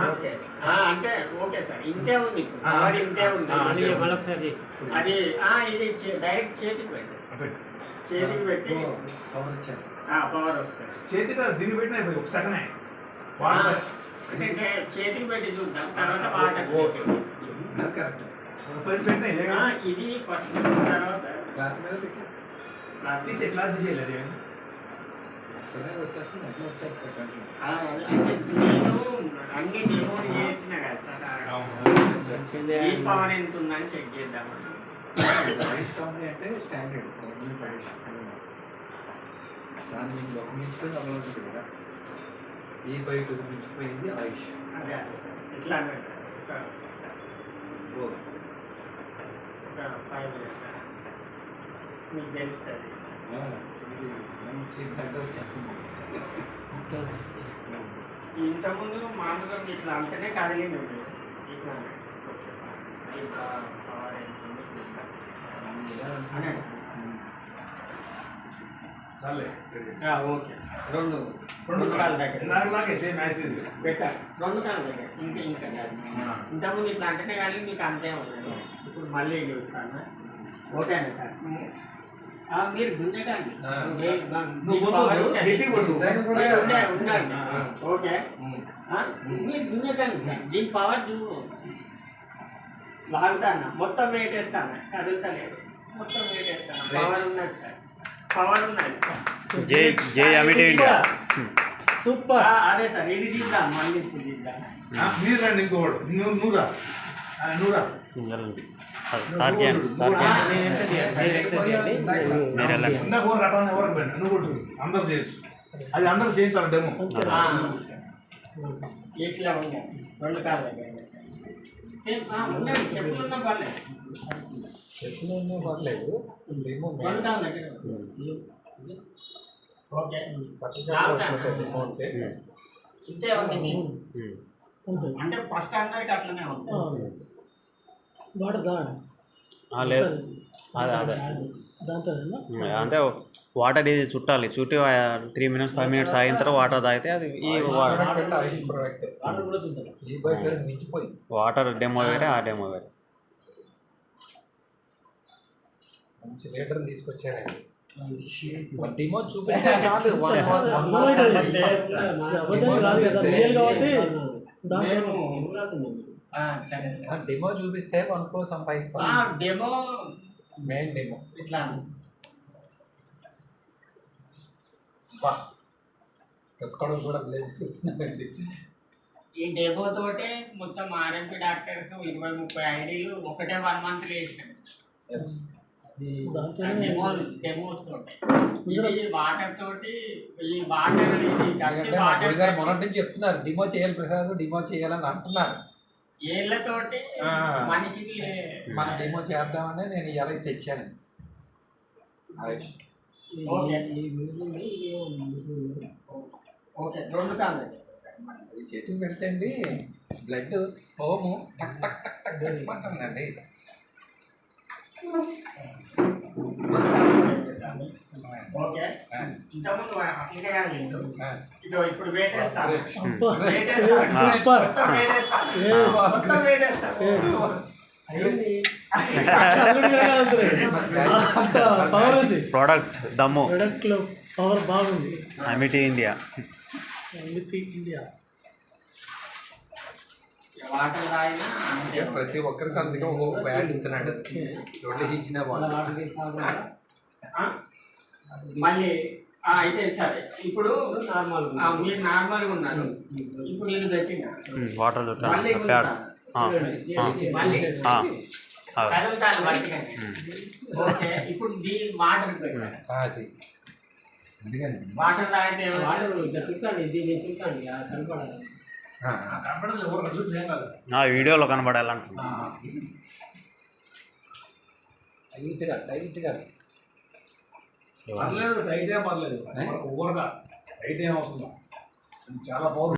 okay అంటే okay sir ఇంతే ఉంది పవర్ ఇంతే ఉంది అది ఇది డైరెక్ట్ చేతికి పెట్టి చేతికి పెట్టి పవర్ వస్తుంది చేతికి దీన్ని పెట్టినా ఒక సెకండ్ అంటే చేతికి పెట్టి చూద్దాం తర్వాత వాటర్ ఇది ఫస్ట్ తర్వాత తీసి ఎట్లా తీసేయలేదు నేను అన్ని డిమోడ్ చేసిన కదా సార్ ఈ పవర్ ఎంత ఉందని చెక్ చేద్దామని అంటే స్టాండర్డ్ దాన్ని మీకు ఒక మించిపోయింది అమలు ఉంటుంది కదా ఈ బయట మించిపోయింది ఆయుష్ అదే ఇట్లా ఒక 5 minutes మీకు తెలుస్తుంది మంచి పెద్ద ఇంతకుముందు మామూలుగా ఇట్లా అంటేనే కదిలింది ఇట్లా చాలే ఓకే రెండు కాళ్ళ దగ్గర నాకులాగే సేమ్ యాసిడ్ పెట్టాలి రెండు కాళ్ళ దగ్గర ఇంకా ఇంతకుముందు ఇట్లా అంటేనే కానీ మీకు అంతే ఉండదు ఇప్పుడు మళ్ళీ చూస్తాను ఓకేనా సార్ మీరు దున్నేటండి ఉండండి ఓకే మీరు దున్నేటండి సార్ దీని పవర్ లాగుతాను మొత్తం వెయిట్ వేస్తాను కదులుతలేదు మొత్తం వెయిట్ వేస్తాను పవర్ ఉన్నది సార్ పవర్ ఉన్నది జై అమిటీ ఇండియా సూపర్ అదే సార్ ఇది తీద్దాం మళ్ళీ ఇప్పుడు తీద్దాం మీరు రండి ఇంకోడు నూరా నూరా అందరూ చేయొచ్చు అది అందరూ చేయించాలి డెమో ఇట్లా ఉన్నాయి రెండు కాళ్ళ దగ్గర చెప్పులున్నా పర్లేదు చెప్పులు పర్లేదు రెండు కాళ్ళ దగ్గర ఓకే డెమో అంటే ఇంతే ఉంది మీకు అంటే ఫస్ట్ అందరికి అట్లనే ఉంది లేదు అదే అంటే వాటర్ ఇది చుట్టాలి చుట్టి 3 minutes 5 minutes ఆగిన తర్వాత వాటర్ తాగితే అది ఈ వాటర్ డెమో వేరే ఆ డెమో వేరే మంచి లీటర్ తీసుకొచ్చారండి డెమో చూపిస్తే డెమో చూపిస్తే 1 crore సంపాదిస్తాం డెమో మెయిన్ డెమో ఇట్లా కసుకోవడం కూడా బ్లేమ్స్ చేస్తున్నారండి ఈ డెమో తోటే మొత్తం ఆర్ఎంపీ డాక్టర్స్ 20-30 ఐడీలు ఒకటే 1 month వేసారు డెమోస్ తోటి ఇది వాటర్ తోటి ఈ వాటర్ గారు మొదటి నుంచి చెప్తున్నారు డిమో చేయాలి ప్రసాద్ డిమో చేయాలని అంటున్నారు ఏళ్ళతోటి మనిషికి మన డెమో చేద్దామని నేను ఇలా తెచ్చాను ఓకే రెండు కాళ్ళు చేతికి పెడితే అండి బ్లడ్ హోము టక్ టక్ టక్ టక్ అంటుందండి ఓకే ఇంతకుముందు అట్లనే ఇదో ఇప్పుడు వేటేస్తాను ప్రోడక్ట్ దమ్ము ప్రొడక్ట్లో పవర్ బాగుంది అమిటీ ఇండియా వాటర్ తాగినా ప్రతి ఒక్కరికి అందుకే ఒక్కొక్క బ్యాట్ ఇస్తున్నాడు రెండు ఇచ్చిన మళ్ళీ అయితే సరే ఇప్పుడు మీరు నార్మల్గా ఉన్నారు ఇప్పుడు ఇది పెట్టిన వాటర్ మళ్ళీ కదులుతాను బయటకి ఓకే ఇప్పుడు దీని వాటర్ పెట్టాను అది వాటర్ తాగితే వీడియోలో కనబడాలంటున్నా టైట్గా పర్లేదు టైట్ ఏం పర్లేదు ఓవర్గా టైట్ ఏం అవసరం చాలా పవర్